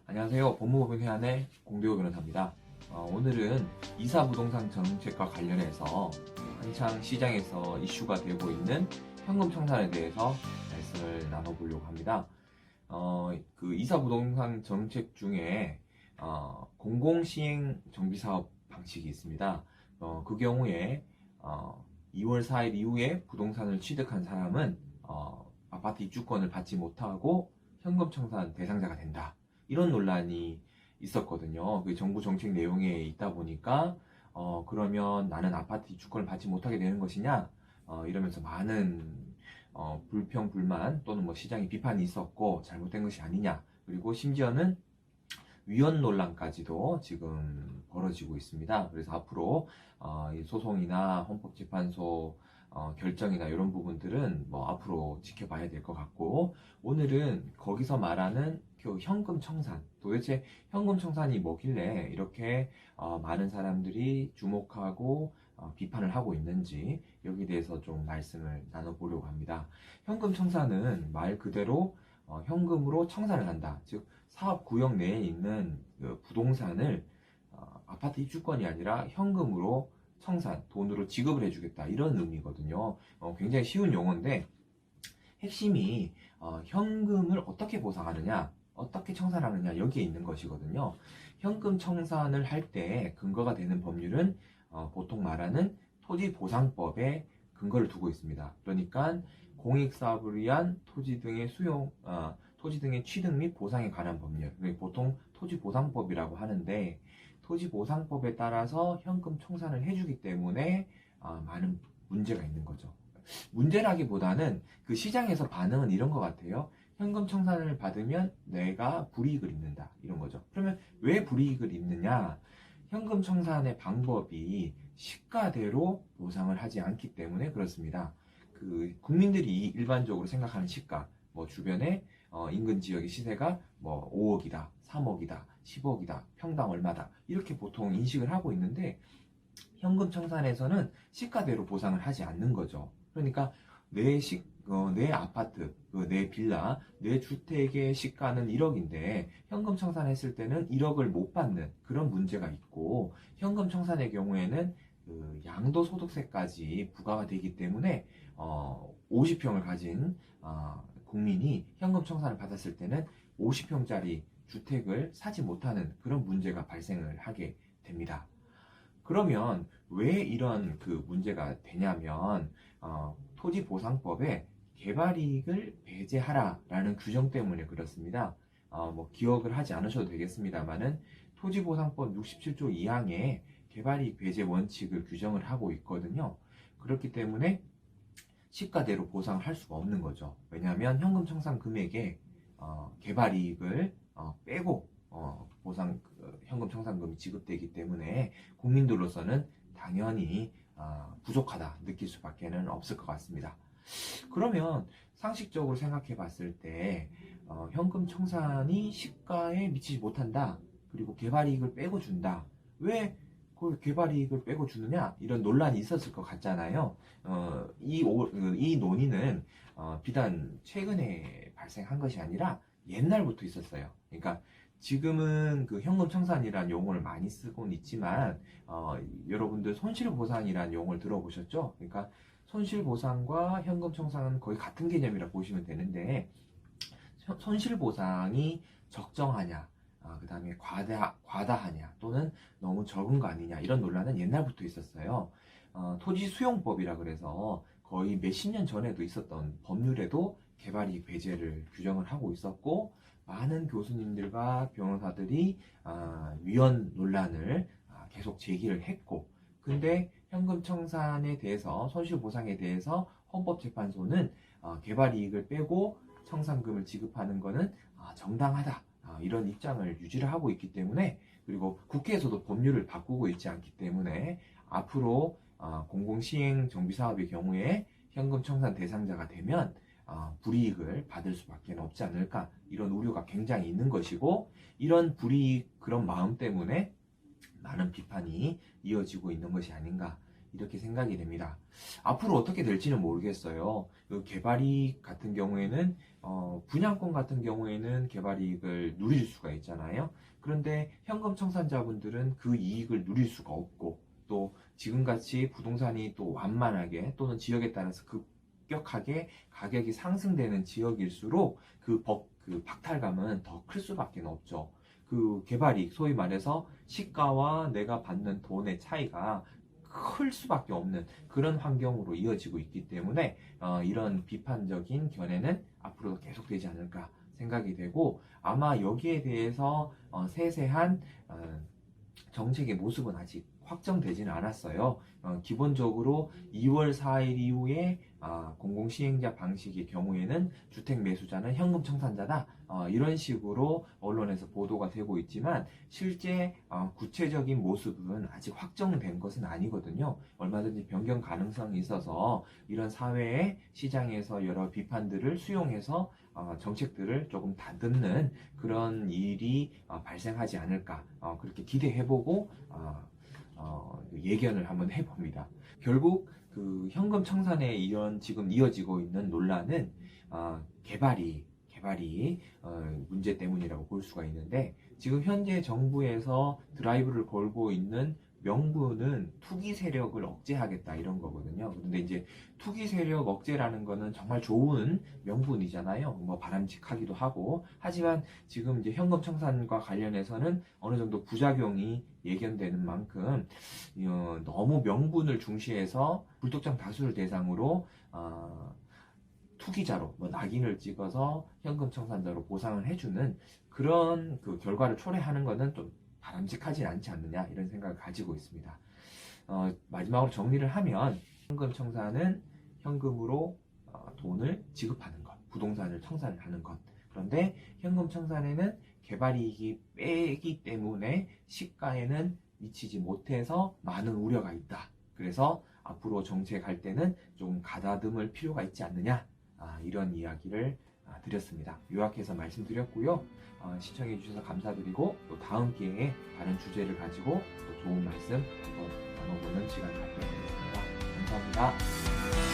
안녕하세요. 법무법인 회안의 공대호 변호사입니다. 오늘은 이사부동산 정책과 관련해서 한창 시장에서 이슈가 되고 있는 현금 청산에 대해서 말씀을 나눠보려고 합니다. 그 이사부동산 정책 중에 공공시행 정비사업 방식이 있습니다. 그 경우에 2월 4일 이후에 부동산을 취득한 사람은 아파트 입주권을 받지 못하고 현금 청산 대상자가 된다. 이런 논란이 있었거든요. 그 정부 정책 내용에 있다 보니까 그러면 나는 아파트 입주권을 받지 못하게 되는 것이냐 이러면서 많은 불평 불만 또는 뭐 시장의 비판이 있었고 잘못된 것이 아니냐, 그리고 심지어는 위헌 논란까지도 지금 벌어지고 있습니다. 그래서 앞으로 이 소송이나 헌법재판소 결정이나 이런 부분들은 뭐 앞으로 지켜봐야 될 것 같고, 오늘은 거기서 말하는 그 현금 청산, 도대체 현금 청산이 뭐길래 이렇게 많은 사람들이 주목하고 비판을 하고 있는지 여기에 대해서 좀 말씀을 나눠보려고 합니다. 현금 청산은 말 그대로 현금으로 청산을 한다. 즉 사업 구역 내에 있는 그 부동산을 아파트 입주권이 아니라 현금으로 청산, 돈으로 지급을 해주겠다, 이런 의미거든요. 굉장히 쉬운 용어인데 핵심이 현금을 어떻게 보상하느냐, 어떻게 청산하느냐, 여기에 있는 것이거든요. 현금 청산을 할 때 근거가 되는 법률은 보통 말하는 토지보상법에 근거를 두고 있습니다. 그러니까 공익사업을 위한 토지 등의 토지 등의 취득 및 보상에 관한 법률, 보통 토지보상법이라고 하는데, 토지보상법에 따라서 현금 청산을 해주기 때문에 많은 문제가 있는 거죠. 문제라기보다는 그 시장에서 반응은 이런 것 같아요. 현금 청산을 받으면 내가 불이익을 입는다, 이런 거죠. 그러면 왜 불이익을 입느냐? 현금 청산의 방법이 시가대로 보상을 하지 않기 때문에 그렇습니다. 그 국민들이 일반적으로 생각하는 시가, 뭐 주변에 인근 지역의 시세가 뭐 5억이다, 3억이다, 10억이다, 평당 얼마다, 이렇게 보통 인식을 하고 있는데, 현금 청산에서는 시가대로 보상을 하지 않는 거죠. 그러니까 내 아파트, 내 빌라, 내 주택의 시가는 1억인데 현금 청산했을 때는 1억을 못 받는 그런 문제가 있고, 현금 청산의 경우에는 그 양도소득세까지 부과가 되기 때문에 50평을 가진 국민이 현금 청산을 받았을 때는 50평짜리 주택을 사지 못하는 그런 문제가 발생을 하게 됩니다. 그러면 왜 이런 그 문제가 되냐면 토지보상법에 개발이익을 배제하라라는 규정 때문에 그렇습니다. 뭐 기억을 하지 않으셔도 되겠습니다만은 토지보상법 67조 2항에 개발이익 배제 원칙을 규정을 하고 있거든요. 그렇기 때문에 시가대로 보상을 할 수가 없는 거죠. 왜냐하면 현금 청산 금액에 개발이익을 빼고 현금 청산금이 지급되기 때문에 국민들로서는 당연히 부족하다 느낄 수밖에 없을 것 같습니다. 그러면 상식적으로 생각해 봤을 때 현금 청산이 시가에 미치지 못한다, 그리고 개발이익을 빼고 준다, 왜 그 개발이익을 빼고 주느냐, 이런 논란이 있었을 것 같잖아요. 이 논의는 비단 최근에 발생한 것이 아니라 옛날부터 있었어요. 그러니까 지금은 그 현금 청산이라는 용어를 많이 쓰곤 있지만 여러분들 손실보상이라는 용어를 들어보셨죠? 그러니까 손실보상과 현금 청산은 거의 같은 개념이라 보시면 되는데, 손실보상이 적정하냐, 그 다음에 과다하냐, 또는 너무 적은 거 아니냐, 이런 논란은 옛날부터 있었어요. 토지수용법이라 그래서 거의 몇십 년 전에도 있었던 법률에도 개발이익 배제를 규정을 하고 있었고, 많은 교수님들과 변호사들이 위헌 논란을 계속 제기를 했고, 근데 현금 청산에 대해서, 손실보상에 대해서 헌법재판소는 개발이익을 빼고 청산금을 지급하는 것은 정당하다, 이런 입장을 유지를 하고 있기 때문에, 그리고 국회에서도 법률을 바꾸고 있지 않기 때문에 앞으로 공공시행 정비사업의 경우에 현금 청산 대상자가 되면 불이익을 받을 수밖에 없지 않을까, 이런 우려가 굉장히 있는 것이고, 이런 불이익, 그런 마음 때문에 많은 비판이 이어지고 있는 것이 아닌가, 이렇게 생각이 됩니다. 앞으로 어떻게 될지는 모르겠어요. 그 개발이익 같은 경우에는 분양권 같은 경우에는 개발이익을 누릴 수가 있잖아요. 그런데 현금 청산자분들은 그 이익을 누릴 수가 없고, 또 지금같이 부동산이 또 완만하게 또는 지역에 따라서 급격하게 가격이 상승되는 지역일수록 그 박탈감은 더 클 수밖에 없죠. 그 개발이익, 소위 말해서 시가와 내가 받는 돈의 차이가 클 수밖에 없는 그런 환경으로 이어지고 있기 때문에 이런 비판적인 견해는 앞으로도 계속되지 않을까 생각이 되고, 아마 여기에 대해서 세세한 정책의 모습은 아직 확정되지는 않았어요. 기본적으로 2월 4일 이후에 공공시행자 방식의 경우에는 주택 매수자는 현금 청산자다, 이런 식으로 언론에서 보도가 되고 있지만 실제 구체적인 모습은 아직 확정된 것은 아니거든요. 얼마든지 변경 가능성이 있어서 이런 사회의 시장에서 여러 비판들을 수용해서 정책들을 조금 다듬는 그런 일이 발생하지 않을까, 그렇게 기대해보고 예견을 한번 해봅니다. 결국 그 현금 청산에 이런 지금 이어지고 있는 논란은 개발이 문제 때문이라고 볼 수가 있는데, 지금 현재 정부에서 드라이브를 걸고 있는 명분은 투기 세력을 억제하겠다 이런 거거든요. 근데 이제 투기 세력 억제라는 거는 정말 좋은 명분이잖아요. 뭐 바람직하기도 하고, 하지만 지금 이제 현금 청산과 관련해서는 어느 정도 부작용이 예견되는 만큼 너무 명분을 중시해서 불특정 다수를 대상으로 투기자로 낙인을 찍어서 현금 청산자로 보상을 해주는 그런 그 결과를 초래하는 것은 좀 바람직하진 않지 않느냐, 이런 생각을 가지고 있습니다. 마지막으로 정리를 하면, 현금 청산은 현금으로 돈을 지급하는 것, 부동산을 청산을 하는 것. 그런데 현금 청산에는 개발이익이 빼기 때문에 시가에는 미치지 못해서 많은 우려가 있다. 그래서 앞으로 정책할 때는 좀 가다듬을 필요가 있지 않느냐, 이런 이야기를 드렸습니다. 요약해서 말씀드렸고요. 시청해 주셔서 감사드리고, 또 다음 기회에 다른 주제를 가지고 또 좋은 말씀 한번 나눠보는 시간 갖도록 하겠습니다. 감사합니다.